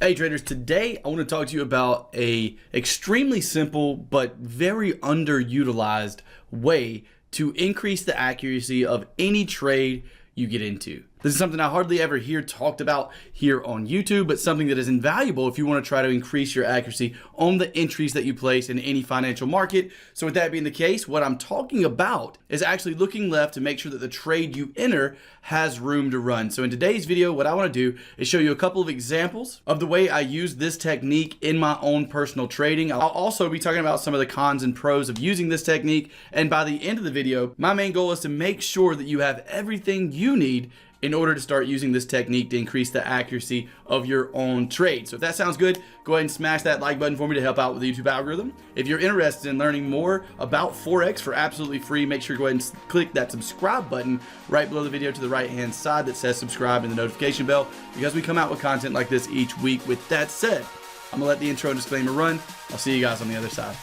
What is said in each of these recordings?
Hey traders, today I want to talk to you about a extremely simple but very underutilized way to increase the accuracy of any trade you get into. This is something I hardly ever hear talked about here on YouTube, but something that is invaluable if you want to try to increase your accuracy on the entries that you place in any financial market. So with that being the case, what I'm talking about is actually looking left to make sure that the trade you enter has room to run. So in today's video, what I want to do is show you a couple of examples of the way I use this technique in my own personal trading. I'll also be talking about some of the cons and pros of using this technique. And by the end of the video, my main goal is to make sure that you have everything you need in order to start using this technique to increase the accuracy of your own trade. So if that sounds good, go ahead and smash that like button for me to help out with the YouTube algorithm. If you're interested in learning more about Forex for absolutely free, make sure to go ahead and click that subscribe button right below the video to the right hand side that says subscribe and the notification bell, because we come out with content like this each week. With that said, I'm gonna let the intro and disclaimer run. I'll see you guys on the other side.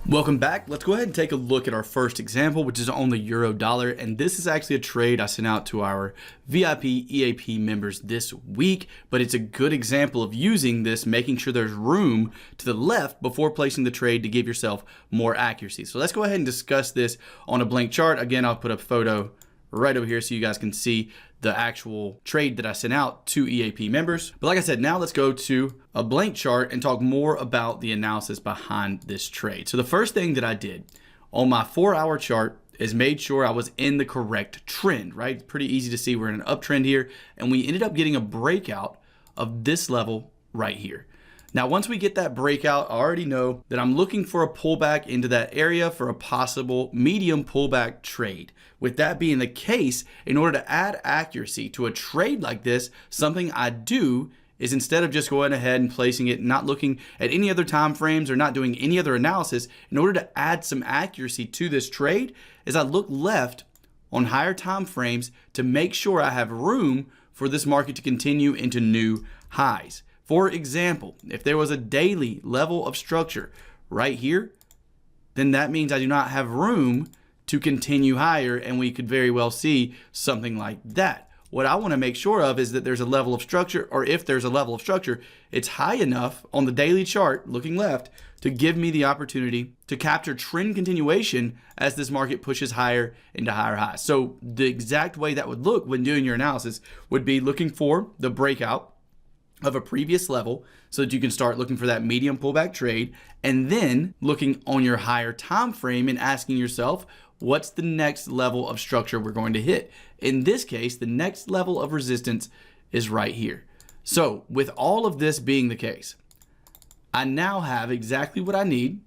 Welcome back. Let's go ahead and take a look at our first example, which is on the euro dollar. And this is actually a trade I sent out to our VIP EAP members this week, but it's a good example of using this, making sure there's room to the left before placing the trade to give yourself more accuracy. So let's go ahead and discuss this on a blank chart. Again, I'll put a photo right over here so you guys can see the actual trade that I sent out to EAP members. But like I said, now let's go to a blank chart and talk more about the analysis behind this trade. So the first thing that I did on my 4-hour chart is made sure I was in the correct trend, right? It's pretty easy to see we're in an uptrend here, and we ended up getting a breakout of this level right here. Now, once we get that breakout, I already know that I'm looking for a pullback into that area for a possible medium pullback trade. With that being the case, in order to add accuracy to a trade like this, something I do is instead of just going ahead and placing it, not looking at any other time frames or not doing any other analysis, in order to add some accuracy to this trade, is I look left on higher time frames to make sure I have room for this market to continue into new highs. For example, if there was a daily level of structure right here, then that means I do not have room to continue higher, and we could very well see something like that. What I want to make sure of is that there's a level of structure, or if there's a level of structure, it's high enough on the daily chart, looking left, to give me the opportunity to capture trend continuation as this market pushes higher into higher highs. So the exact way that would look when doing your analysis would be looking for the breakout of a previous level so that you can start looking for that medium pullback trade, and then looking on your higher time frame and asking yourself, what's the next level of structure we're going to hit? In this case, the next level of resistance is right here. So with all of this being the case, I now have exactly what I need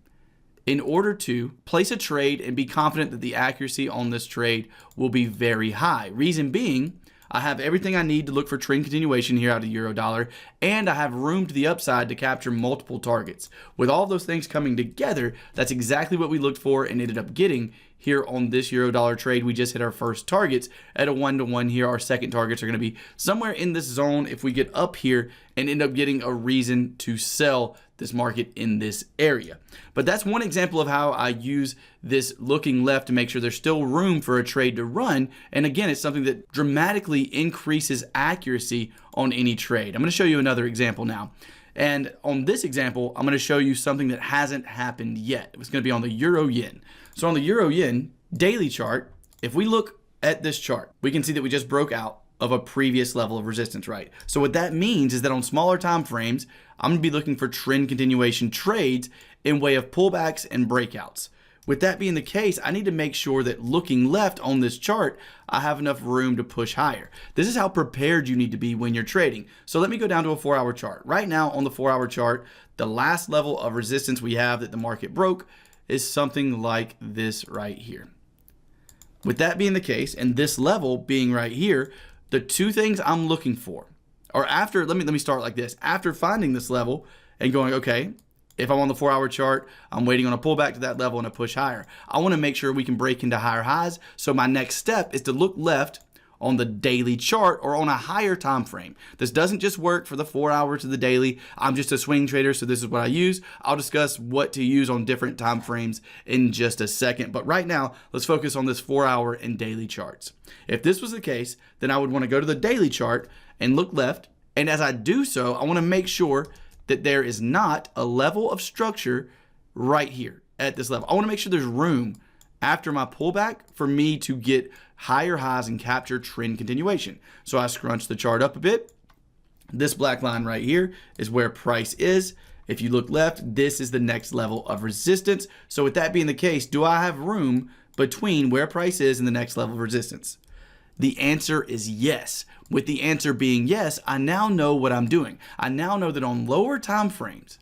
in order to place a trade and be confident that the accuracy on this trade will be very high. Reason being, I have everything I need to look for trend continuation here out of euro dollar, and I have room to the upside to capture multiple targets. With all those things coming together, that's exactly what we looked for and ended up getting here on this euro dollar trade. We just hit our first targets at a 1-to-1 here. Our second targets are going to be somewhere in this zone if we get up here and end up getting a reason to sell this market in this area. But that's one example of how I use this looking left to make sure there's still room for a trade to run. And again, it's something that dramatically increases accuracy on any trade. I'm going to show you another example now. And on this example, I'm going to show you something that hasn't happened yet. It's going to be on the euro yen. So on the euro yen daily chart, if we look at this chart, we can see that we just broke out of a previous level of resistance, right? So what that means is that on smaller time frames, I'm going to be looking for trend continuation trades in way of pullbacks and breakouts. With that being the case, I need to make sure that looking left on this chart, I have enough room to push higher. This is how prepared you need to be when you're trading. So let me go down to a 4-hour chart. Right now on the 4-hour chart, the last level of resistance we have that the market broke is something like this right here. With that being the case, and this level being right here, the two things I'm looking for, or after, let me start like this. After finding this level and going, okay, if I'm on the 4-hour chart, I'm waiting on a pullback to that level and a push higher. I want to make sure we can break into higher highs. So my next step is to look left on the daily chart or on a higher time frame. This doesn't just work for the 4 hours to the daily. I'm just a swing trader, so this is what I use. I'll discuss what to use on different time frames in just a second. But right now, let's focus on this 4 hour and daily charts. If this was the case, then I would want to go to the daily chart and look left. And as I do so, I want to make sure that there is not a level of structure right here at this level. I want to make sure there's room after my pullback for me to get higher highs and capture trend continuation. So I scrunch the chart up a bit. This black line right here is where price is. If you look left, this is the next level of resistance. So with that being the case, do I have room between where price is and the next level of resistance? The answer is yes. With the answer being yes, I now know what I'm doing. I now know that on lower time frames,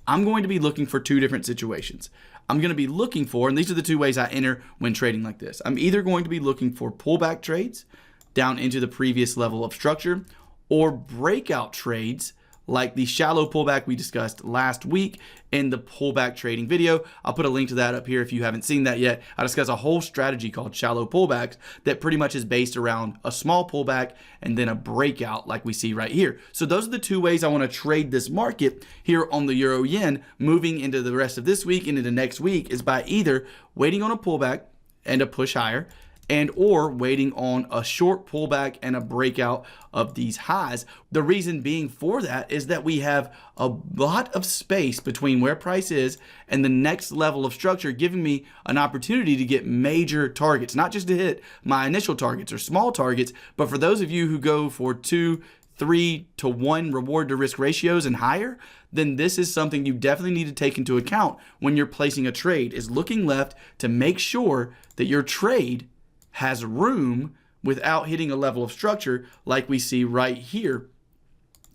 I'm going to be looking for two different situations. I'm going to be looking for, and these are the two ways I enter when trading like this. I'm either going to be looking for pullback trades down into the previous level of structure, or breakout trades like the shallow pullback we discussed last week in the pullback trading video. I'll put a link to that up here if you haven't seen that yet. I discuss a whole strategy called shallow pullbacks that pretty much is based around a small pullback and then a breakout like we see right here. So those are the two ways I want to trade this market here on the euro yen moving into the rest of this week and into next week, is by either waiting on a pullback and a push higher, and or waiting on a short pullback and a breakout of these highs. The reason being for that is that we have a lot of space between where price is and the next level of structure, giving me an opportunity to get major targets, not just to hit my initial targets or small targets, but for those of you who go for 2, 3 to 1 reward to risk ratios and higher, then this is something you definitely need to take into account when you're placing a trade, is looking left to make sure that your trade has room without hitting a level of structure like we see right here,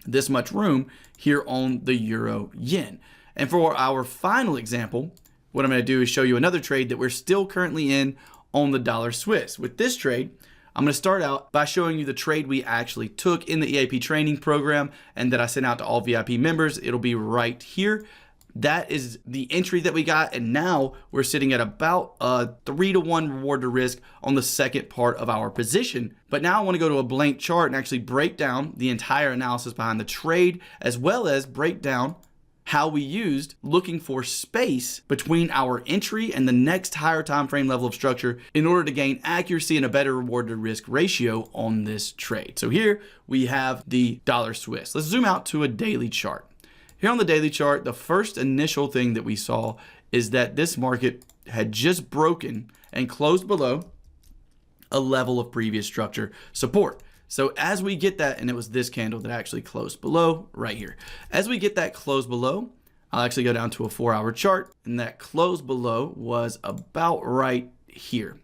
this much room here on the euro yen. And for our final example, what I'm going to do is show you another trade that we're still currently in on the dollar Swiss. With this trade, I'm going to start out by showing you the trade we actually took in the EAP Training Program and that I sent out to all VIP members. It'll be right here. That is the entry that we got, and now we're sitting at about a 3 to 1 reward to risk on the second part of our position. But now I want to go to a blank chart and actually break down the entire analysis behind the trade, as well as break down how we used looking for space between our entry and the next higher time frame level of structure in order to gain accuracy and a better reward to risk ratio on this trade. So here we have the dollar Swiss. Let's zoom out to a daily chart. Here on the daily chart, the first initial thing that we saw is that this market had just broken and closed below a level of previous structure support. So as we get that, and it was this candle that actually closed below right here. As we get that close below, I'll actually go down to a 4-hour chart, and that close below was about right here.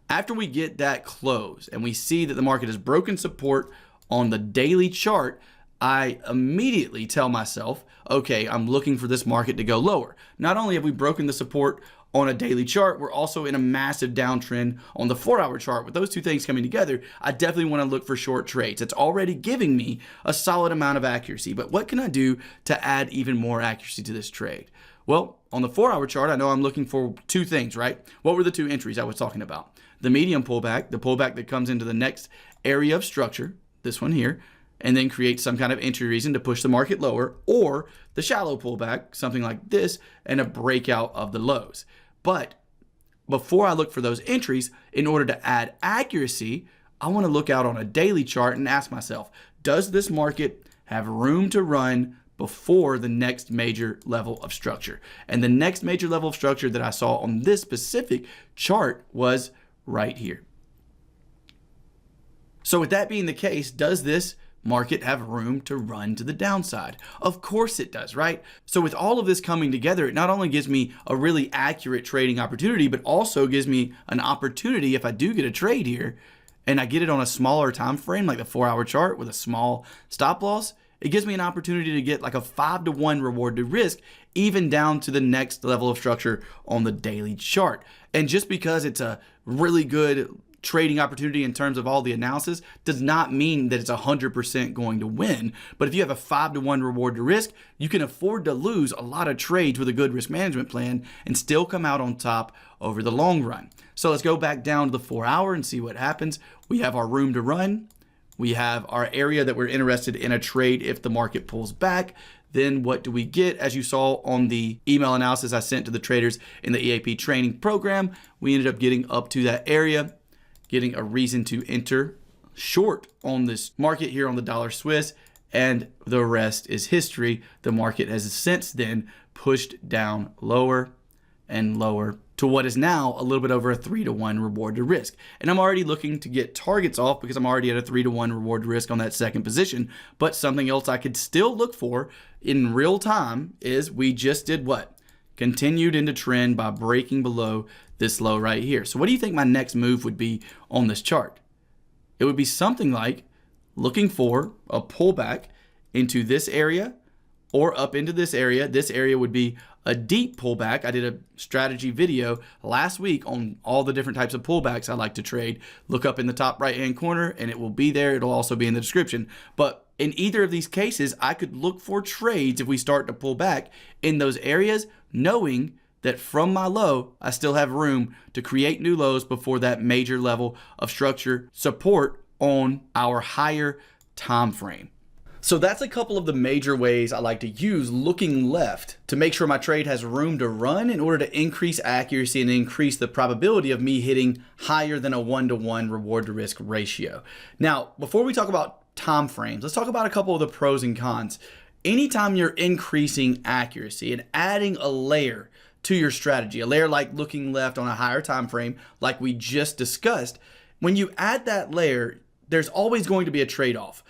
After we get that close and we see that the market has broken support on the daily chart, I immediately tell myself, okay, I'm looking for this market to go lower. Not only have we broken the support on a daily chart, we're also in a massive downtrend on the 4-hour chart. With those two things coming together, I definitely want to look for short trades. It's already giving me a solid amount of accuracy, but what can I do to add even more accuracy to this trade? Well, on the 4-hour chart, I know I'm looking for two things, right? What were the two entries I was talking about? The medium pullback, the pullback that comes into the next area of structure, this one here, and then create some kind of entry reason to push the market lower, or the shallow pullback, something like this, and a breakout of the lows. But before I look for those entries, in order to add accuracy, I want to look out on a daily chart and ask myself, does this market have room to run before the next major level of structure? And the next major level of structure that I saw on this specific chart was right here. So with that being the case, does this market have room to run to the downside? Of course it does, right? So with all of this coming together, it not only gives me a really accurate trading opportunity, but also gives me an opportunity, if I do get a trade here and I get it on a smaller time frame, like the 4-hour chart with a small stop loss, it gives me an opportunity to get like a 5 to 1 reward to risk, even down to the next level of structure on the daily chart. And just because it's a really good trading opportunity in terms of all the analysis does not mean that it's 100% going to win. But if you have a 5-to-1 reward to risk, you can afford to lose a lot of trades with a good risk management plan and still come out on top over the long run. So let's go back down to the 4-hour and see what happens. We have our room to run. We have our area that we're interested in a trade if the market pulls back. Then what do we get? As you saw on the email analysis I sent to the traders in the EAP training program, we ended up getting up to that area, getting a reason to enter short on this market here on the dollar Swiss, and the rest is history. The market has since then pushed down lower and lower to what is now a little bit over a 3-to-1 reward to risk. And I'm already looking to get targets off because I'm already at a 3-to-1 reward to risk on that second position. But something else I could still look for in real time is we just did what? Continued into trend by breaking below this low right here. So what do you think my next move would be on this chart? It would be something like looking for a pullback into this area or up into this area. This area would be a deep pullback. I did a strategy video last week on all the different types of pullbacks I like to trade. Look up in the top right hand corner and it will be there. It'll also be in the description. But in either of these cases, I could look for trades if we start to pull back in those areas, knowing that from my low, I still have room to create new lows before that major level of structure support on our higher time frame. So that's a couple of the major ways I like to use looking left to make sure my trade has room to run in order to increase accuracy and increase the probability of me hitting higher than a 1-to-1 reward to risk ratio. Now, before we talk about time frames, let's talk about a couple of the pros and cons. Anytime you're increasing accuracy and adding a layer to your strategy, a layer like looking left on a higher time frame, like we just discussed, when you add that layer, there's always going to be a trade-off.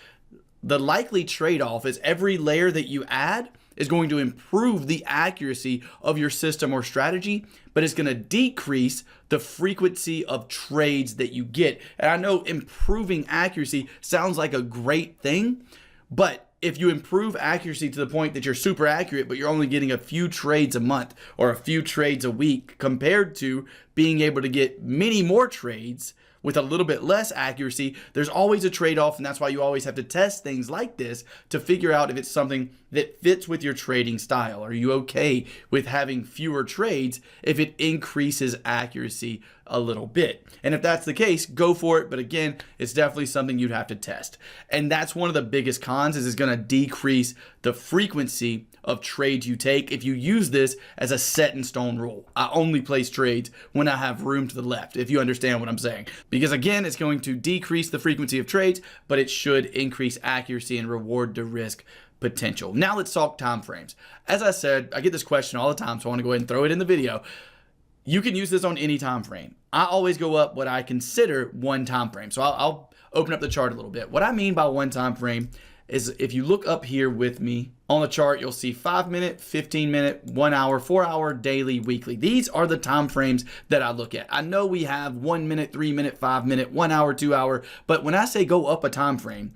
The likely trade-off is every layer that you add is going to improve the accuracy of your system or strategy, but it's going to decrease the frequency of trades that you get. And I know improving accuracy sounds like a great thing, but if you improve accuracy to the point that you're super accurate, but you're only getting a few trades a month or a few trades a week compared to being able to get many more trades with a little bit less accuracy, there's always a trade-off, and that's why you always have to test things like this to figure out if it's something that fits with your trading style. Are you okay with having fewer trades if it increases accuracy a little bit? And if that's the case, go for it. But again, it's definitely something you'd have to test. And that's one of the biggest cons, is it's going to decrease the frequency of trades you take if you use this as a set in stone rule. I only place trades when I have room to the left, if you understand what I'm saying. Because again, it's going to decrease the frequency of trades, but it should increase accuracy and reward to risk potential. Now let's talk time frames. As I said, I get this question all the time, so I want to go ahead and throw it in the video. You can use this on any time frame. I always go up what I consider one time frame. So I'll open up the chart a little bit. What I mean by one time frame is if you look up here with me on the chart, you'll see 5-minute, 15-minute, 1 hour, 4 hour, daily, weekly. These are the time frames that I look at. I know we have 1 minute, 3 minute, 5 minute, 1 hour, 2 hour, but when I say go up a time frame,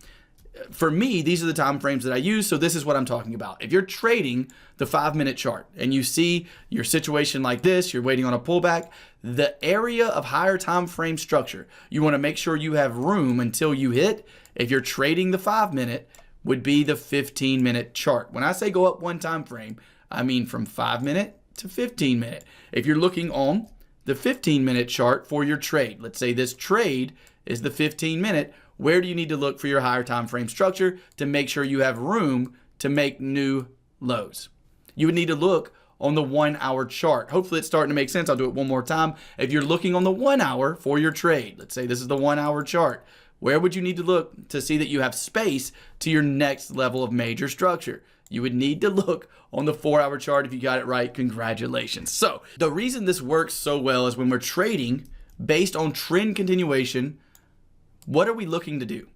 for me, these are the time frames that I use. So this is what I'm talking about. If you're trading the 5-minute chart and you see your situation like this, you're waiting on a pullback, the area of higher time frame structure, you want to make sure you have room until you hit. If you're trading the 5-minute, would be the 15-minute chart. When I say go up one time frame, I mean from 5-minute to 15-minute. If you're looking on the 15-minute chart for your trade, let's say this trade is the 15-minute, where do you need to look for your higher time frame structure to make sure you have room to make new lows? You would need to look on the 1 hour chart. Hopefully it's starting to make sense. I'll do it one more time. If you're looking on the 1 hour for your trade, let's say this is the 1 hour chart, where would you need to look to see that you have space to your next level of major structure? You would need to look on the 4 hour chart. If you got it right, congratulations. So the reason this works so well is when we're trading based on trend continuation, what are we looking to do?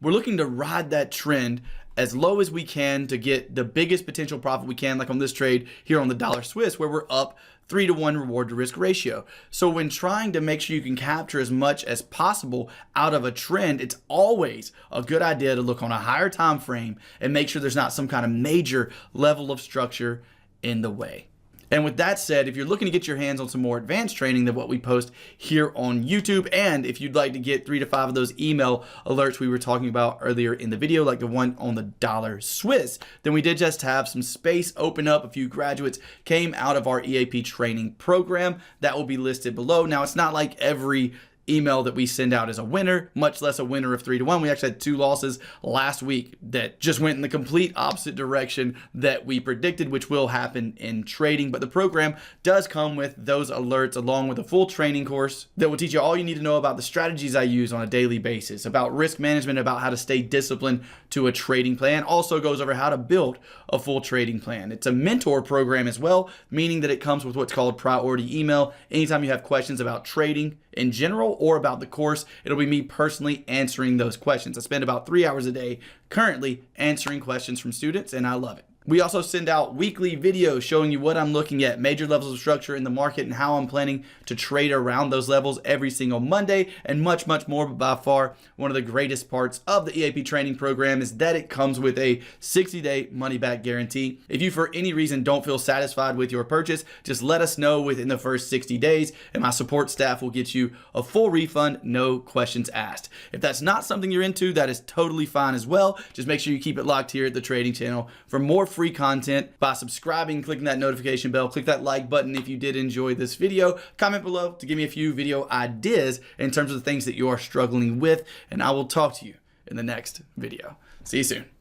We're looking to ride that trend as low as we can to get the biggest potential profit we can, like on this trade here on the dollar Swiss, where we're up 3-to-1 reward to risk ratio. So when trying to make sure you can capture as much as possible out of a trend, it's always a good idea to look on a higher time frame and make sure there's not some kind of major level of structure in the way. And with that said, if you're looking to get your hands on some more advanced training than what we post here on YouTube, and if you'd like to get 3 to 5 of those email alerts we were talking about earlier in the video, like the one on the dollar Swiss, then we did just have some space open up. A few graduates came out of our EAP training program. That will be listed below. Now, it's not like every email that we send out is a winner, much less a winner of 3 to 1. We actually had 2 losses last week that just went in the complete opposite direction that we predicted, which will happen in trading. But the program does come with those alerts along with a full training course that will teach you all you need to know about the strategies I use on a daily basis, about risk management, about how to stay disciplined to a trading plan. Also goes over how to build a full trading plan. It's a mentor program as well, meaning that it comes with what's called priority email. Anytime you have questions about trading in general or about the course, it'll be me personally answering those questions. I spend about 3 hours a day currently answering questions from students, and I love it. We also send out weekly videos showing you what I'm looking at, major levels of structure in the market, and how I'm planning to trade around those levels every single Monday, and much, much more. But by far, one of the greatest parts of the EAP training program is that it comes with a 60-day money-back guarantee. If you, for any reason, don't feel satisfied with your purchase, just let us know within the first 60 days, and my support staff will get you a full refund, no questions asked. If that's not something you're into, that is totally fine as well. Just make sure you keep it locked here at the Trading Channel for more free content by subscribing, clicking that notification bell, click that like button if you did enjoy this video, comment below to give me a few video ideas in terms of the things that you are struggling with, and I will talk to you in the next video. See you soon.